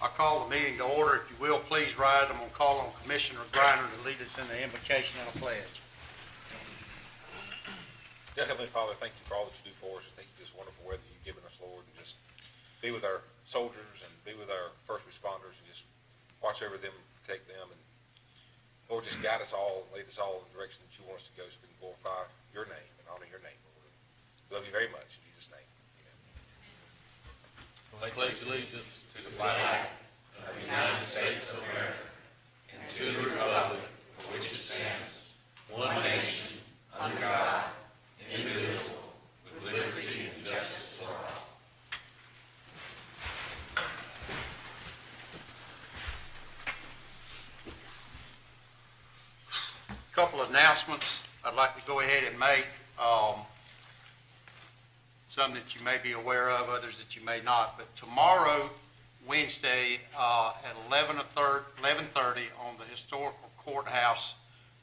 I'll call the meeting to order. If you will, please rise. I'm going to call on Commissioner Griner to lead us in the invocation and a pledge. Dear Heavenly Father, thank you for all that you do for us. Thank you for this wonderful weather you've given us, Lord, and just be with our soldiers and be with our first responders and just watch over them, protect them, and Lord, just guide us all and lead us all in the direction that you want us to go so we can glorify your name and honor your name, Lord. We love you very much. In Jesus' name, amen. I pledge allegiance to the flag of the United States of America and to the republic for which it stands, one nation, under God, indivisible, with liberty and justice for all. A couple of announcements I'd like to go ahead and make. Some that you may be aware of, others that you may not. But tomorrow, Wednesday, at 11:30 on the historical courthouse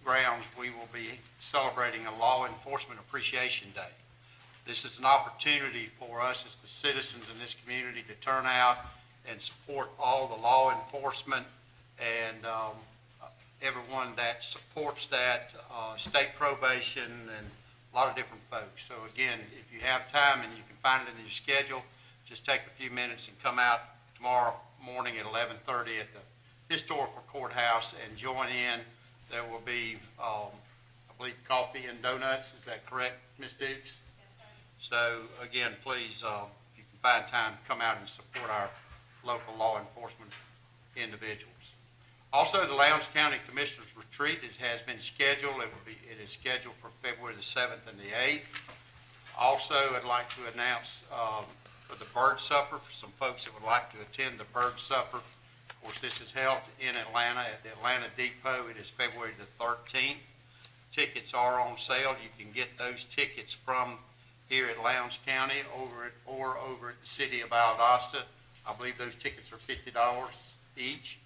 grounds, we will be celebrating a Law Enforcement Appreciation Day. This is an opportunity for us as the citizens in this community to turn out and support all the law enforcement and everyone that supports that, state probation, and a lot of different folks. So again, if you have time and you can find it in your schedule, just take a few minutes and come out tomorrow morning at 11:30 at the historical courthouse and join in. There will be, I believe, coffee and donuts. Is that correct, Ms. Dukes? Yes, sir. So again, please, if you can find time, come out and support our local law enforcement individuals. Also, the Lowndes County Commissioners Retreat has been scheduled. It is scheduled for February the 7th and the 8th. Also, I'd like to announce for the Bird Supper, for some folks that would like to attend the Bird Supper. Of course, this is held in Atlanta at the Atlanta Depot. It is February the 13th. Tickets are on sale. You can get those tickets from here at Lowndes County or over at the city of Valdosta. I believe those tickets are $50 each.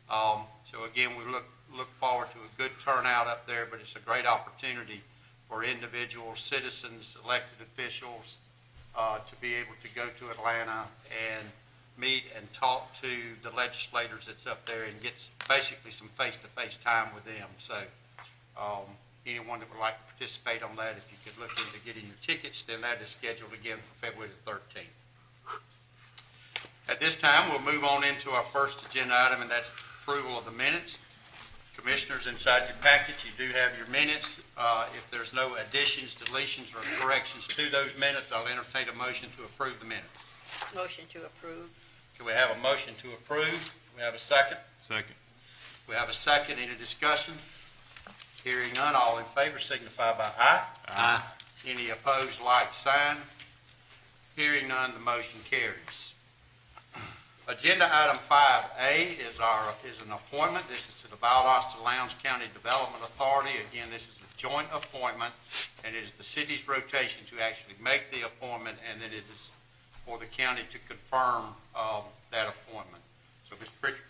So again, we look forward to a good turnout up there, but it's a great opportunity for individuals, citizens, elected officials to be able to go to Atlanta and meet and talk to the legislators that's up there and get basically some face-to-face time with them. So anyone that would like to participate on that, if you could look into getting your tickets, then that is scheduled again for February the 13th. At this time, we'll move on into our first agenda item, and that's the approval of the minutes. Commissioners, inside your package, you do have your minutes. If there's no additions, deletions, or corrections to those minutes, I'll entertain a motion to approve the minutes. Motion to approve. Can we have a motion to approve? Do we have a second? Second. We have a second. Any discussion? Hearing none, all in favor signify by aye. Aye. Any opposed, like sign. Hearing none, the motion carries. Agenda item 5A is an appointment. This is to the Valdosta Lowndes County Development Authority. Again, this is a joint appointment, and it is the city's rotation to actually make the appointment, and then it is for the county to confirm that appointment. So, Mr. Pritchard.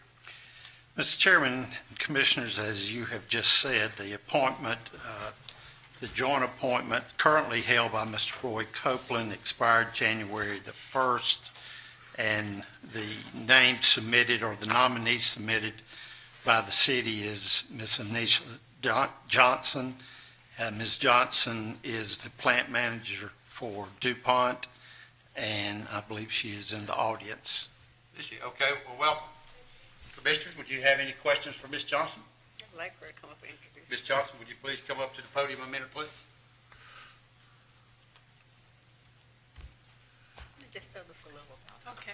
Mr. Chairman, Commissioners, as you have just said, the appointment, the joint appointment currently held by Mr. Roy Copeland expired January the 1st, and the name submitted or the nominee submitted by the city is Ms. Anisha Johnson. Ms. Johnson is the plant manager for DuPont, and I believe she is in the audience. Is she? Okay, well, welcome. Commissioners, would you have any questions for Ms. Johnson? I'd like her to come up and introduce. Ms. Johnson, would you please come up to the podium a minute, please? Just tell us a little about Okay,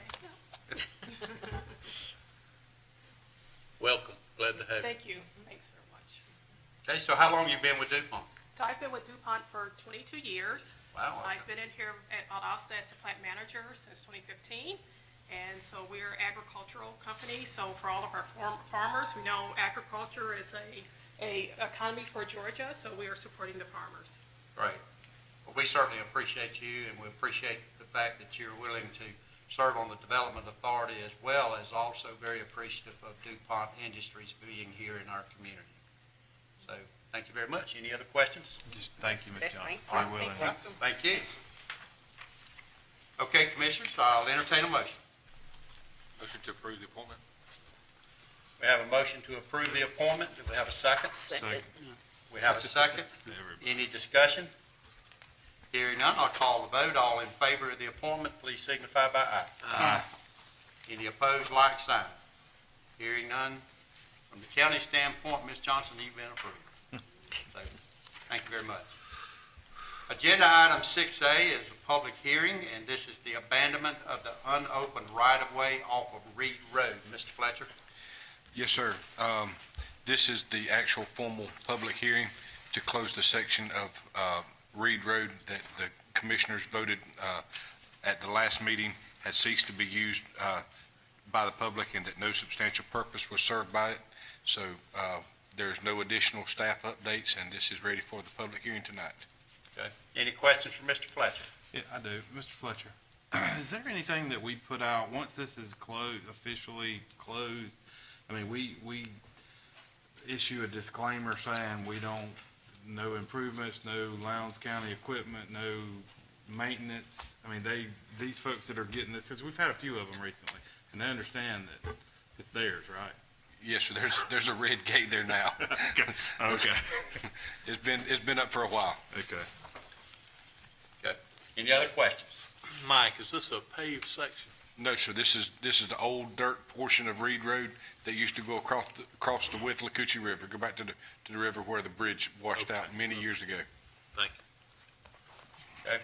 Welcome. Glad to have you. thank you. Thanks very much. Okay, so how long you been with DuPont? So I've been with DuPont for 22 years. Wow. I've been in here at Valdosta as the plant manager since 2015. And so we're an agricultural company. So for all of our farmers, we know agriculture is a economy for Georgia. So we are supporting the farmers. Great. Well, we certainly appreciate you, and we appreciate the fact that you're willing to serve on the Development Authority, as well as also very appreciative of DuPont Industries being here in our community. So thank you very much. Any other questions? Just thank you, Ms. Yes, Johnson, thank for you. your willingness. Thank you. Okay, Commissioners, I'll entertain a motion. Motion to approve the appointment? We have a motion to approve the appointment. Do we have a second? Second. We have a second. Any discussion? Hearing none, I'll call the vote. All in favor of the appointment, please signify by aye. Aye. Any opposed, like sign. Hearing none. From the county standpoint, Ms. Johnson, you've been approved. So, thank you very much. Agenda item 6A is a public hearing, and this is the abandonment of the unopened right-of-way off of Reed Road. Mr. Fletcher? Yes, sir. This is the actual formal public hearing to close the section of Reed Road that the commissioners voted at the last meeting had ceased to be used by the public and that no substantial purpose was served by it. So there's no additional staff updates, and this is ready for the public hearing tonight. Okay. Any questions for Mr. Fletcher? Yeah, I do. Mr. Fletcher, is there anything that we put out, once this is closed, officially closed? I mean, we issue a disclaimer saying we don't, no improvements, no Lowndes County equipment, no maintenance. I mean, these folks that are getting this, because we've had a few of them recently, and they understand that it's theirs, right? Yes, sir. There's a red gate there now. Okay. It's been up for a while. Okay. Okay. Any other questions? Mike, is this a paved section? No, sir. This is the old dirt portion of Reed Road that used to go across the width of Lcboc River, go back to the river where the bridge washed out many years ago. Thank you. Okay.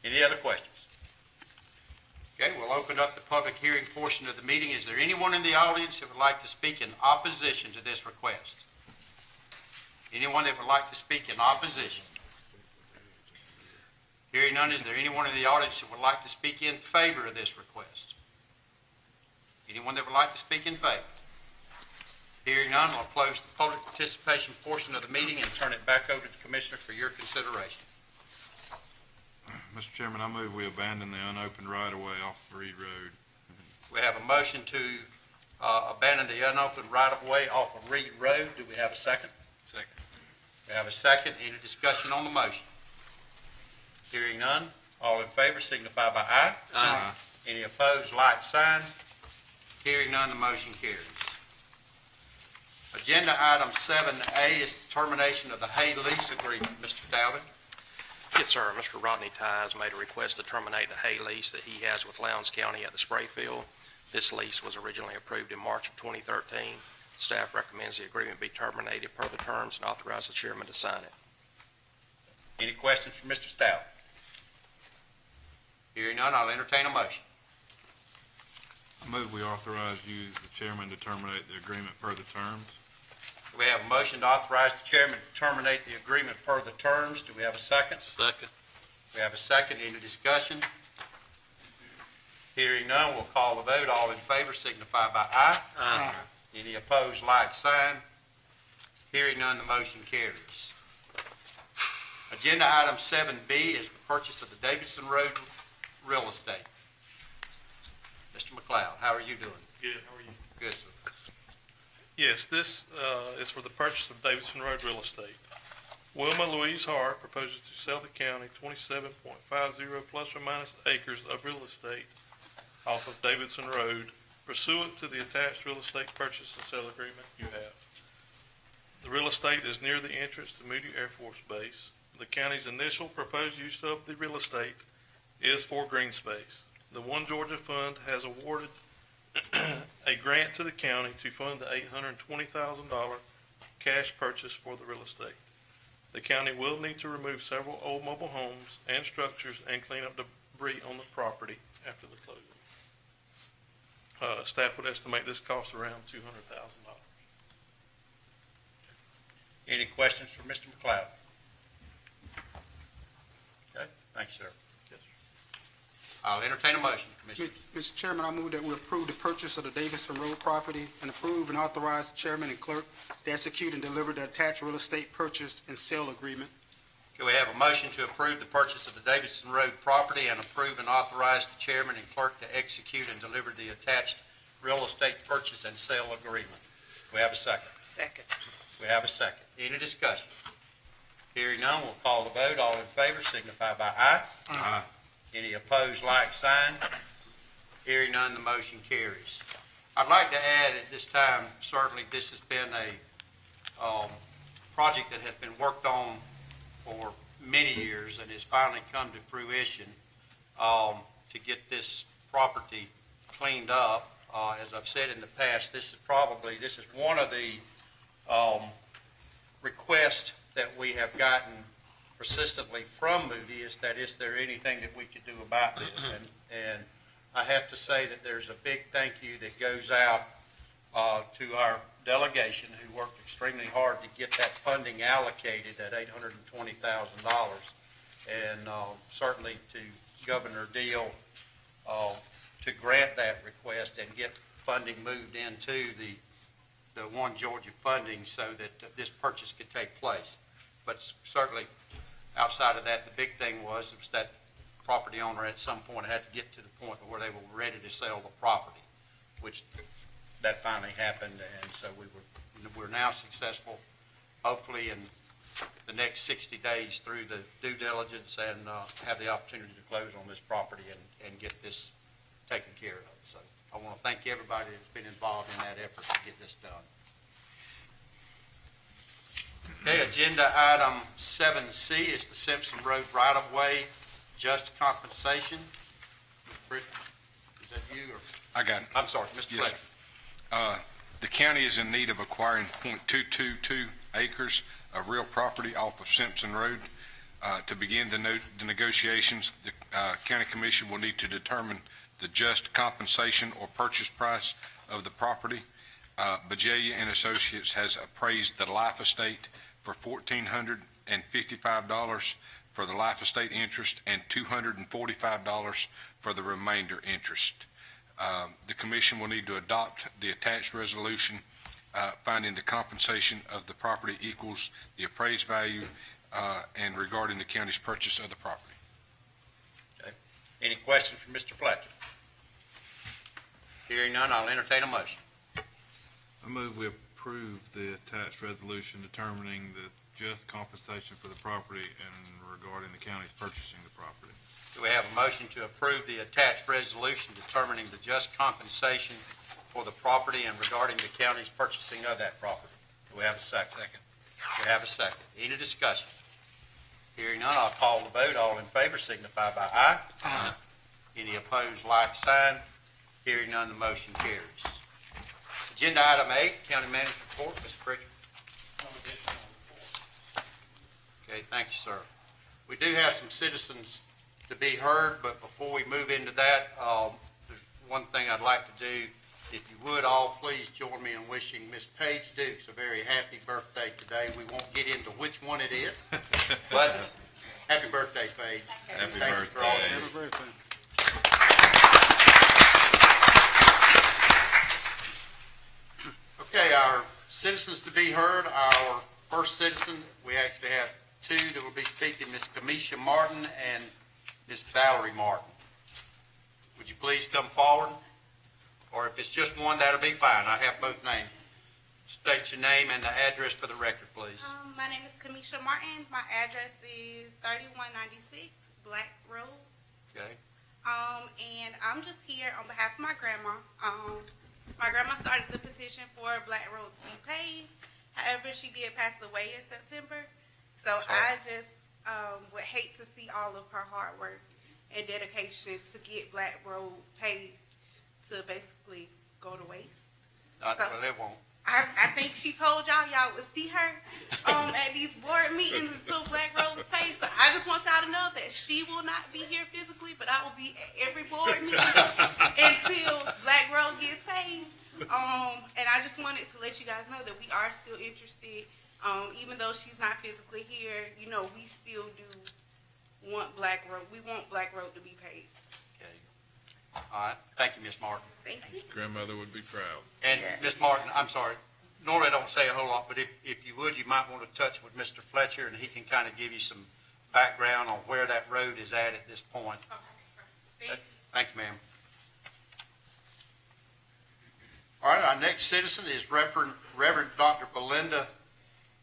Any other questions? Okay, we'll open up the public hearing portion of the meeting. Is there anyone in the audience that would like to speak in opposition to this request? Anyone that would like to speak in opposition? Hearing none, is there anyone in the audience that would like to speak in favor of this request? Anyone that would like to speak in favor? Hearing none, I'll close the public participation portion of the meeting and turn it back over to the commissioner for your consideration. Mr. Chairman, I move we abandon the unopened right-of-way off Reed Road. We have a motion to abandon the unopened right-of-way off of Reed Road. Do we have a second? Second. We have a second. Any discussion on the motion? Hearing none. All in favor signify by aye. Aye. Any opposed, like sign. Hearing none, the motion carries. Agenda item 7A is the termination of the hay lease agreement. Mr. Talbot? Yes, sir. Mr. Rodney Ties made a request to terminate the hay lease that he has with Lowndes County at the spray field. This lease was originally approved in March of 2013. Staff recommends the agreement be terminated per the terms and authorize the chairman to sign it. Any questions for Mr. Stout? Hearing none, I'll entertain a motion. I move we authorize you as the chairman to terminate the agreement per the terms. We have a motion to authorize the chairman to terminate the agreement per the terms. Do we have a second? Second. We have a second. Any discussion? Hearing none, we'll call the vote. All in favor signify by aye. Aye. Any opposed, like sign. Hearing none, the motion carries. Agenda item 7B is the purchase of the Davidson Road real estate. Mr. McLeod, how are you doing? Good, how are you? Good, sir. Yes, this is for the purchase of Davidson Road real estate. Wilma Louise Hart proposes to sell the county 27.50 plus or minus acres of real estate off of Davidson Road pursuant to the attached real estate purchase and sale agreement you have. The real estate is near the entrance to Moody Air Force Base. The county's initial proposed use of the real estate is for green space. The One Georgia Fund has awarded a grant to the county to fund the $820,000 cash purchase for the real estate. The county will need to remove several old mobile homes and structures and clean up debris on the property after the closing. Staff would estimate this cost around $200,000. Any questions for Mr. McLeod? Okay, thank you, sir. Yes, sir. I'll entertain a motion, Commissioner. Mr. Chairman, I move that we approve the purchase of the Davidson Road property and approve and authorize the chairman and clerk to execute and deliver the attached real estate purchase and sale agreement. Okay, we have a motion to approve the purchase of the Davidson Road property and approve and authorize the chairman and clerk to execute and deliver the attached real estate purchase and sale agreement. We have a second. Second. We have a second. Any discussion? Hearing none, we'll call the vote. All in favor signify by aye. Aye. Any opposed, like sign. Hearing none, the motion carries. I'd like to add at this time, certainly this has been a project that has been worked on for many years and has finally come to fruition to get this property cleaned up. As I've said in the past, this is one of the requests that we have gotten persistently from Moody, is there anything that we could do about this? And I have to say that there's a big thank you that goes out to our delegation, who worked extremely hard to get that funding allocated at $820,000, and certainly to Governor Deal to grant that request and get funding moved into the One Georgia funding so that this purchase could take place. But certainly, outside of that, the big thing was that property owner at some point had to get to the point where they were ready to sell the property, which that finally happened, and so we're now successful, hopefully in the next 60 days through the due diligence, and have the opportunity to close on this property and get this taken care of. So I want to thank everybody that's been involved in that effort to get this done. Okay, agenda item 7C is the Simpson Road right-of-way just compensation. Mr. Britton, is that you, or? I got it. I'm sorry, Mr. Yes, Fletcher. The county is in need of acquiring .222 acres of real property off of Simpson Road. To begin the negotiations, the county commission will need to determine the just compensation or purchase price of the property. Bajalia and Associates has appraised the life estate for $1,455 for the life estate interest and $245 for the remainder interest. The commission will need to adopt the attached resolution finding the compensation of the property equals the appraised value and regarding the county's purchase of the property. Okay. Any questions from Mr. Fletcher? Hearing none, I'll entertain a motion. I move we approve the attached resolution determining the just compensation for the property and regarding the county's purchasing the property. Do we have a motion to approve the attached resolution determining the just compensation for the property and regarding the county's purchasing of that property? Do we have a second? Second. We have a second. Any discussion? Hearing none, I'll call the vote. All in favor signify by aye. Aye. Any opposed, like sign. Hearing none, the motion carries. Agenda item 8, County Manager's Report. Mr. Pritchard. Okay, thank you, sir. We do have some citizens to be heard, but before we move into that, there's one thing I'd like to do. If you would all please join me in wishing Miss Paige Dukes a very happy birthday today. We won't get into which one it is, but happy birthday, Paige. Happy Thank you for all birthday. that. Happy birthday. Okay, our citizens to be heard. Our first citizen, we actually have two that will be speaking, Ms. Kamisha Martin and Ms. Valerie Martin. Would you please come forward? Or if it's just one, that'll be fine. I have both names. State your name and the address for the record, please. My name is Kamisha Martin. My address is 3196 Black Road. Okay. And I'm just here on behalf of my grandma. My grandma started the petition for Black Road to be paid. However, she did pass away in September. So I just would hate to see all of her hard work and dedication to get Black Road paid to basically go to waste. Well, it won't. I think she told y'all would see her at these board meetings until Black Road was paid. So I just want y'all to know that she will not be here physically, but I will be at every board meeting until Black Road gets paid. And I just wanted to let you guys know that we are still interested. Even though she's not physically here, you know, we still do want Black Road. We want Black Road to be paid. Okay. All right. Thank you, Ms. Martin. Thank you. Grandmother would be proud. And Ms. Martin, I'm sorry, normally I don't say a whole lot, but if you would, you might want to touch with Mr. Fletcher, and he can kind of give you some background on where that road is at this point. Okay. Thank you, ma'am. All right, our next citizen is Reverend Dr. Belinda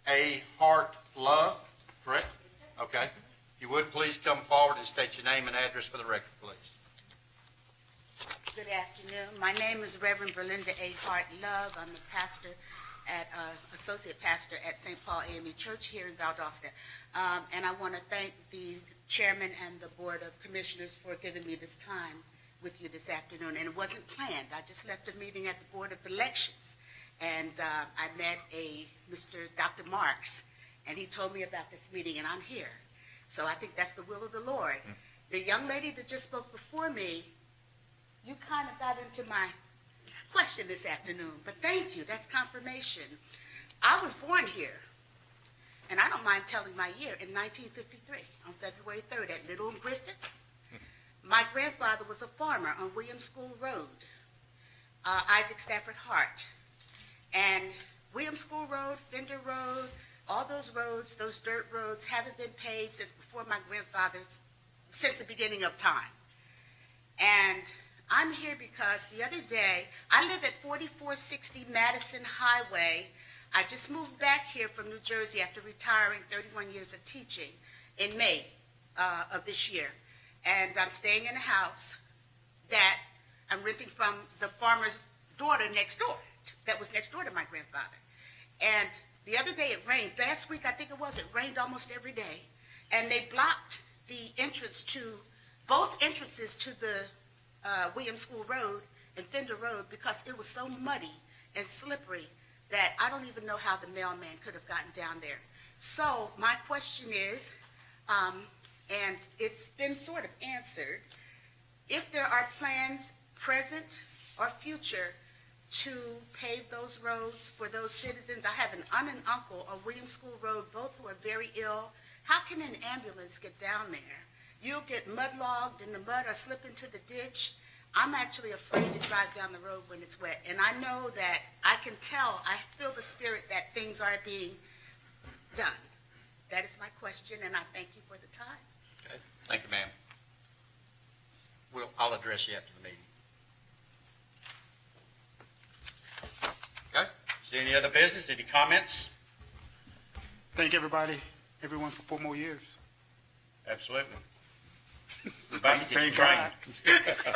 A. Hart Love, correct? Okay. If you would, please come forward and state your name and address for the record, please. Good afternoon. My name is Reverend Berlinda A. Hart Love. I'm a pastor associate pastor at St. Paul AME Church here in Valdosta. And I want to thank the chairman and the Board of Commissioners for giving me this time with you this afternoon. And it wasn't planned. I just left a meeting at the Board of Elections. And I met Dr. Marks, and he told me about this meeting, and I'm here. So I think that's the will of the Lord. The young lady that just spoke before me, you kind of got into my question this afternoon, but thank you. That's confirmation. I was born here, and I don't mind telling my year, in 1953, on February 3rd at Little and Griffith. My grandfather was a farmer on William School Road, Isaac Stafford Hart. And William School Road, Fender Road, all those roads, those dirt roads haven't been paved since before my grandfather's, since the beginning of time. And I'm here because the other day, I live at 4460 Madison Highway. I just moved back here from New Jersey after retiring 31 years of teaching in May of this year. And I'm staying in a house that I'm renting from the farmer's daughter next door, that was next door to my grandfather. And the other day it rained. Last week, I think it rained almost every day. And they blocked the entrance to, both entrances to the William School Road and Fender Road because it was so muddy and slippery that I don't even know how the mailman could have gotten down there. So my question is, and it's been sort of answered, if there are plans present or future to pave those roads for those citizens. I have an aunt and uncle on William School Road, both who are very ill. How can an ambulance get down there? You'll get mudlogged in the mud or slip into the ditch. I'm actually afraid to drive down the road when it's wet. And I know that I can tell, I feel the spirit that things are being done. That is my question, and I thank you for the time. Okay, thank you, ma'am. I'll address you after the meeting. Okay, is there any other business, any comments? Thank everyone for 4 more years. Absolutely. We're about to get you Thank trained. God.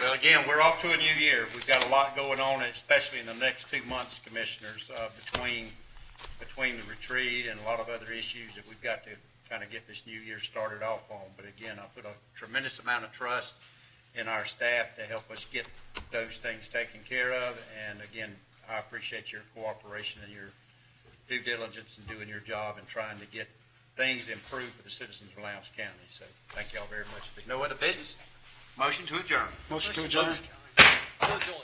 Well, again, we're off to a new year. We've got a lot going on, especially in the next 2 months, Commissioners, between the retreat and a lot of other issues that we've got to kind of get this new year started off on. But again, I put a tremendous amount of trust in our staff to help us get those things taken care of. And again, I appreciate your cooperation and your due diligence in doing your job and trying to get things improved for the citizens of Lowndes County. So thank y'all very much. If there's no other business, motion to adjourn. Motion to adjourn. We're going